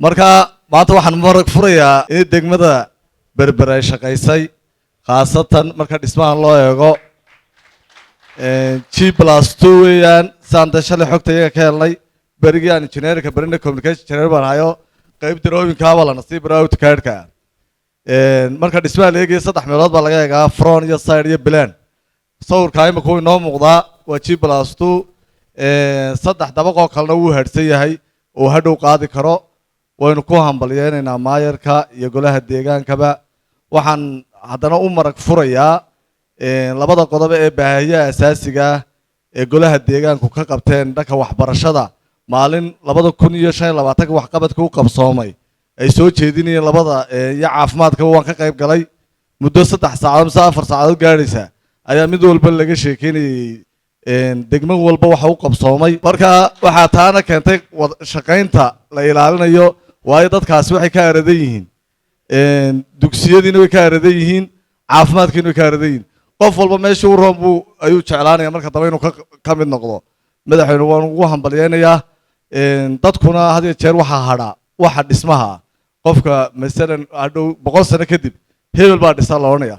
marka maanta waxaan marag furayaa in degmada berber ay shaqaysay khaasatan marka dhismahan loo eego G+2 weeyaan saanta shalay xogta iyaga ka helnay berigii aan engineerka barina communication engineer baan hayo qayb darooyinka wala nasiib raawt kaadhka marka dhismaha la eegay saddex meelood baa laga eegaa front iyo side iyo plan sawirka ay markuu inoo muuqdaa waa G+2 saddex dabaqo kalena wuu hadhsan yahay oo hadhow qaadi karo waynu ku hambalyeynaa maayarka iyo golaha deegaankaba waxaan haddana u marag furayaa labada qodob ee baahiyaha asaasiga ee golaha deegaanku ka qabteen dhanka waxbarashada maalin 2025 wax qabadka u qabsoomay ay soo jeedinayeen labada iyo caafimaadka waan ka qayb galay muddo 3 saacadood mise 4 saacadood gaaraysa ayaa mid walba laga sheekeynayay degmo walba waxa uu qabsoomay marka waxa taana keentay shaqaynta la ilaalinayo waayo dadkaasi waxay ka aradan yihiin dugsiyadiina way ka aradan yihiin caafimaadkiina way ka aradan yihiin qof walba meesha uu roob ayuu jeclaanaya marka dambe inuu ka mid noqdo madaxweyne waan ugu hambalyeynaya dadkuna had iyo jeer waxa hadha waxa dhismaha qofka masalan hadhow 100 sano kadib hebel baa dhisa la oranaya